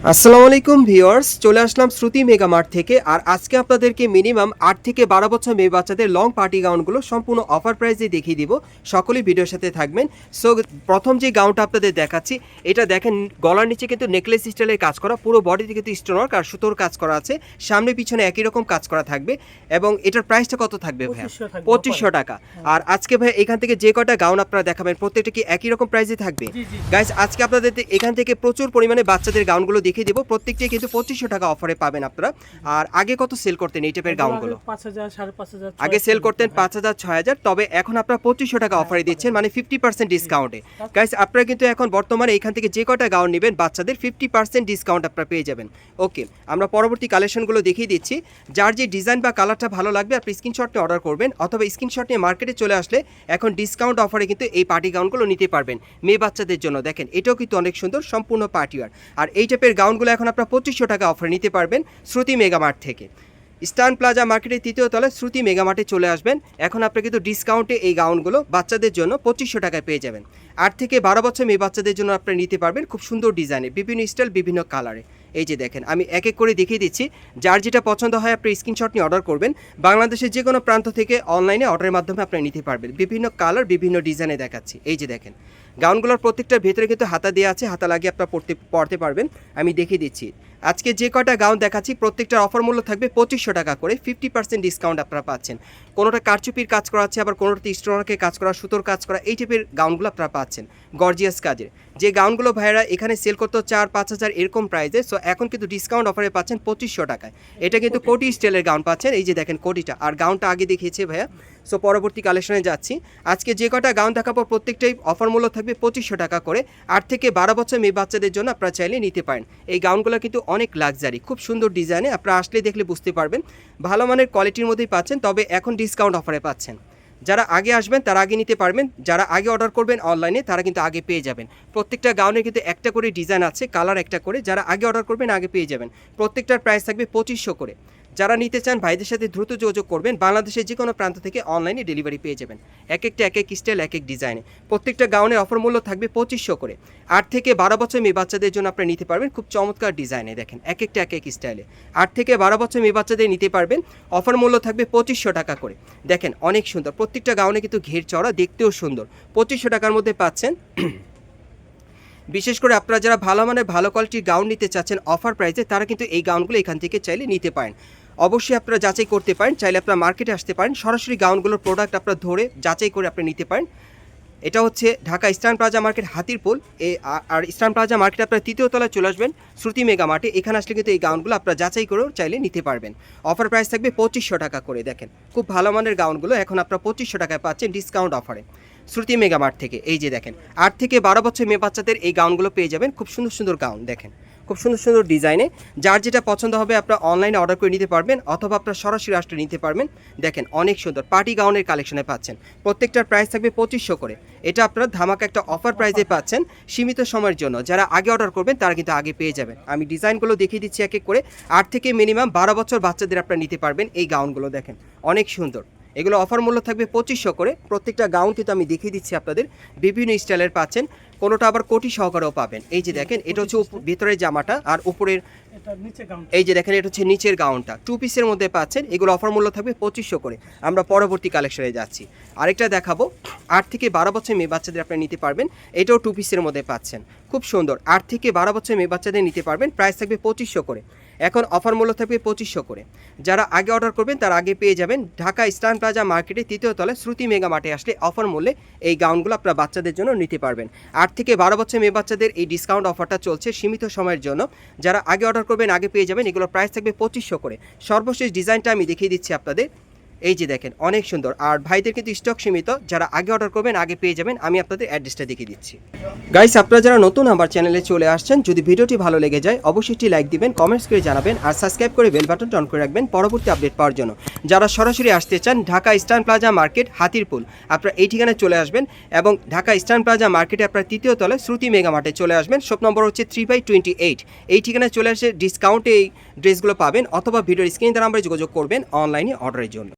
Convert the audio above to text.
আসসালামু আলাইকুম ভিউয়ার্স, চলে আসলাম শ্রুতি মেগা মার্ট থেকে। আর আজকে আপনাদেরকে মিনিমাম 8 থেকে 12 বছর মেয়ে বাচ্চাদের লং পার্টি গাউনগুলো সম্পূর্ণ অফার প্রাইসে দেখিয়ে দিব। সকলেই ভিডিওর সাথে থাকবেন। সো প্রথম যে গাউনটা আপনাদের দেখাচ্ছি, এটা দেখেন গলার নিচে কিন্তু নেকলেস স্টাইলের কাজ করা, পুরো বডিতে কিন্তু স্টোনওয়ার্ক আর সুতোর কাজ করা আছে, সামনে পিছনে একই রকম কাজ করা থাকবে। এবং এটার প্রাইসটা কত থাকবে ভাইয়া? 2500 টাকা। আর আজকে ভাই এখান থেকে যে কয়টা গাউন আপনারা দেখাবেন প্রত্যেকটা কি একই রকম প্রাইসে থাকবে? গাইস, আজকে আপনাদের এখান থেকে প্রচুর পরিমাণে বাচ্চাদের গাউনগুলো দেখিয়ে দেবো, প্রত্যেকটাই কিন্তু 2500 টাকা অফারে পাবেন আপনারা। আর আগে কত সেল করতেন এই টাইপের গাউনগুলো? 5000 5500 আগে সেল করতেন 5000 6000, তবে এখন আপনারা 2500 টাকা অফারে দিচ্ছেন, মানে 50% ডিসকাউন্টে। গাইস, আপনারা কিন্তু এখন বর্তমানে এখান থেকে যে কয়টা গাউন নেবেন বাচ্চাদের 50% ডিসকাউন্ট আপনারা পেয়ে যাবেন। ওকে, আমরা পরবর্তী কালেকশনগুলো দেখিয়ে দিচ্ছি। যার যে ডিজাইন বা কালারটা ভালো লাগবে আপনি স্ক্রিনশট নিয়ে অর্ডার করবেন, অথবা স্ক্রিনশট নিয়ে মার্কেটে চলে আসলে এখন ডিসকাউন্ট অফারে কিন্তু এই পার্টি গাউনগুলো নিতে পারবেন মেয়ে বাচ্চাদের জন্য। দেখেন এটাও কিন্তু অনেক সুন্দর, সম্পূর্ণ পার্টিওয়ার। আর এই টাইপের গাউনগুলো এখন আপনারা 2500 টাকা অফারে নিতে পারবেন শ্রুতি মেগা মার্ট থেকে। স্টান প্লাজা মার্কেটের তৃতীয় তলায় শ্রুতি মেগা মার্টে চলে আসবেন। এখন আপনি কিন্তু ডিসকাউন্টে এই গাউনগুলো বাচ্চাদের জন্য 2500 টাকায় পেয়ে যাবেন। 8 থেকে 12 বছর মেয়ে বাচ্চাদের জন্য আপনি নিতে পারবেন খুব সুন্দর ডিজাইনে, বিভিন্ন স্টাইল, বিভিন্ন কালারে। এই যে দেখেন, আমি এক এক করে দেখিয়ে দিচ্ছি। যার যেটা পছন্দ হয় আপনি স্ক্রিনশট নিয়ে অর্ডার করবেন। বাংলাদেশের যে কোনো প্রান্ত থেকে অনলাইনে অর্ডারের মাধ্যমে আপনি নিতে পারবেন। বিভিন্ন কালার, বিভিন্ন ডিজাইনে দেখাচ্ছি। এই যে দেখেন, গাউনগুলোর প্রত্যেকটার ভেতরে কিন্তু হাতা দেওয়া আছে, হাতা লাগিয়ে আপনারা পরতে পারবেন। আমি দেখিয়ে দিচ্ছি। আজকে যে কয়টা গাউন দেখাচ্ছি প্রত্যেকটার অফার মূল্য থাকবে 2500 টাকা করে, 50% ডিসকাউন্ট আপনারা পাচ্ছেন। কোনোটা কারচুপির কাজ করা আছে, আবার কোনোটাতে স্টোনওয়ার্কের কাজ করা, সুতোর কাজ করা, এই টাইপের গাউনগুলো আপনারা পাচ্ছেন গর্জিয়াস কাজের। যে গাউনগুলো ভাইরা এখানে সেল করতো 4-5 হাজার এরকম প্রাইসে, সো এখন কিন্তু ডিসকাউন্ট অফারে পাচ্ছেন 2500 টাকায়। এটা কিন্তু কোটি স্টাইলের গাউন পাচ্ছেন। এই যে দেখেন কোটিটা, আর গাউনটা আগে দেখিয়েছে ভাইয়া। সো পরবর্তী কালেকশনে যাচ্ছি। আজকে যে কটা গাউন দেখাবো প্রত্যেকটাই অফার মূল্য থাকবে 2500 টাকা করে। 8 থেকে 12 বছর মেয়ে বাচ্চাদের জন্য আপনারা চাইলে নিতে পারেন। এই গাউনগুলো কিন্তু অনেক লাক্সারি, খুব সুন্দর ডিজাইনে, আপনারা আসলে দেখলে বুঝতে পারবেন। ভালো মানের কোয়ালিটির মধ্যেই পাচ্ছেন, তবে এখন ডিসকাউন্ট অফারে পাচ্ছেন। যারা আগে আসবেন তারা আগে নিতে পারবেন, যারা আগে অর্ডার করবেন অনলাইনে তারা কিন্তু আগে পেয়ে যাবেন। প্রত্যেকটা গাউনে কিন্তু একটা করে ডিজাইন আছে, কালার একটা করে। যারা আগে অর্ডার করবেন আগে পেয়ে যাবেন। প্রত্যেকটার প্রাইস থাকবে 2500 করে। যারা নিতে চান ভাইদের সাথে দ্রুত যোগাযোগ করবেন, বাংলাদেশের যে কোনো প্রান্ত থেকে অনলাইনে ডেলিভারি পেয়ে যাবেন। এক একটা এক এক স্টাইল, এক এক ডিজাইনে। প্রত্যেকটা গাউনের অফার মূল্য থাকবে 2500 করে। 8 থেকে 12 বছর মেয়ে বাচ্চাদের জন্য আপনারা নিতে পারবেন খুব চমৎকার ডিজাইনে। দেখেন এক একটা এক এক স্টাইলে। 8 থেকে 12 বছর মেয়ে বাচ্চাদের নিতে পারবেন, অফার মূল্য থাকবে 2500 টাকা করে। দেখেন অনেক সুন্দর, প্রত্যেকটা গাউনে কিন্তু ঘের চড়া, দেখতেও সুন্দর। 2500 টাকার মধ্যে পাচ্ছেন। বিশেষ করে আপনারা যারা ভালো মানের ভালো কোয়ালিটির গাউন নিতে চাচ্ছেন অফার প্রাইসে, তারা কিন্তু এই গাউনগুলো এখান থেকে চাইলে নিতে পারেন। অবশ্যই আপনারা যাচাই করতে পারেন, চাইলে আপনারা মার্কেটে আসতে পারেন, সরাসরি গাউনগুলোর প্রোডাক্ট আপনারা ধরে যাচাই করে আপনি নিতে পারেন। এটা হচ্ছে Dhaka eastern plaza market, Hatirpul. আর ইস্টার্ন প্লাজা মার্কেট আপনারা তৃতীয় তলায় চলে আসবেন শ্রুতি মেগা মার্টে। এখানে আসলে কিন্তু এই গাউনগুলো আপনারা যাচাই করেও চাইলে নিতে পারবেন। অফার প্রাইস থাকবে 2500 টাকা করে। দেখেন খুব ভালো মানের গাউনগুলো এখন আপনারা 2500 টাকায় পাচ্ছেন ডিসকাউন্ট অফারে শ্রুতি মেগা মার্ট থেকে। এই যে দেখেন, 8 থেকে 12 বছর মেয়ে বাচ্চাদের এই গাউনগুলো পেয়ে যাবেন। খুব সুন্দর সুন্দর গাউন, দেখেন খুব সুন্দর সুন্দর ডিজাইনে। যার যেটা পছন্দ হবে আপনারা অনলাইনে অর্ডার করে নিতে পারবেন, অথবা আপনারা সরাসরি আসলে নিতে পারবেন। দেখেন অনেক সুন্দর পার্টি গাউনের কালেকশনে পাচ্ছেন। প্রত্যেকটার প্রাইস থাকবে 2500 করে। এটা আপনারা ধামাকা একটা অফার প্রাইসে পাচ্ছেন সীমিত সময়ের জন্য। যারা আগে অর্ডার করবেন তারা কিন্তু আগে পেয়ে যাবেন। আমি ডিজাইনগুলো দেখিয়ে দিচ্ছি এক এক করে। 8 থেকে মিনিমাম 12 বছর বাচ্চাদের আপনারা নিতে পারবেন এই গাউনগুলো। দেখেন অনেক সুন্দর, এগুলো অফার মূল্য থাকবে 2500 করে। প্রত্যেকটা গাউন কিন্তু আমি দেখিয়ে দিচ্ছি আপনাদের, বিভিন্ন স্টাইলের পাচ্ছেন, কোনোটা আবার কোটি সহকারেও পাবেন। এই যে দেখেন, এটা হচ্ছে ভিতরের জামাটা, আর উপরের এই যে দেখেন এটা হচ্ছে নিচের গাউনটা, 2 পিসের মধ্যে পাচ্ছেন। এগুলো অফার মূল্য থাকবে 2500 করে। আমরা পরবর্তী কালেকশনে যাচ্ছি, আরেকটা দেখাবো। 8 থেকে 12 বছর মেয়ে বাচ্চাদের আপনারা নিতে পারবেন, এটাও 2 পিসের মধ্যে পাচ্ছেন, খুব সুন্দর। 8 থেকে 12 বছর মেয়ে বাচ্চাদের নিতে পারবেন, প্রাইস থাকবে 2500 করে। এখন অফার মূল্য থাকবে 2500 করে। যারা আগে অর্ডার করবেন তারা আগে পেয়ে যাবেন। ঢাকা ইস্টার্ন প্লাজা মার্কেটে তৃতীয় তলায় শ্রুতি মেগা মার্টে আসলে অফার মূল্যে এই গাউনগুলো আপনারা বাচ্চাদের জন্য নিতে পারবেন। 8 থেকে 12 বছর মেয়ে বাচ্চাদের এই ডিসকাউন্ট অফারটা চলছে সীমিত সময়ের জন্য। যারা আগে অর্ডার করবেন আগে পেয়ে যাবেন। এগুলোর প্রাইস থাকবে 2500 করে। সর্বশেষ ডিজাইনটা আমি দেখিয়ে দিচ্ছি আপনাদের। এই যে দেখেন অনেক সুন্দর, আর ভাইদের কিন্তু স্টক সীমিত, যারা আগে অর্ডার করবেন আগে পেয়ে যাবেন। আমি আপনাদের অ্যাড্রেসটা দেখিয়ে দিচ্ছি। গাইস, আপনারা যারা নতুন আমার চ্যানেলে চলে আসছেন, যদি ভিডিওটি ভালো লেগে যায় অবশ্যই একটি লাইক দিবেন, কমেন্টস করে জানাবেন, আর সাবস্ক্রাইব করে বেল বাটনটা অন করে রাখবেন পরবর্তী আপডেট পাওয়ার জন্য। যারা সরাসরি আসতে চান Dhaka eastern plaza market, Hatirpool, আপনারা এই ঠিকানায় চলে আসবেন। এবং ঢাকা ইস্টার্ন প্লাজা মার্কেটে আপনারা তৃতীয় তলায় শ্রুতি মেগা মার্টে চলে আসবেন। শপ নম্বর হচ্ছে 3/28। এই ঠিকানায় চলে আসে ডিসকাউন্টে এই ড্রেসগুলো পাবেন, অথবা ভিডিওর স্ক্রিন দ্বারা আমরা যোগাযোগ করবেন অনলাইনে অর্ডারের জন্য।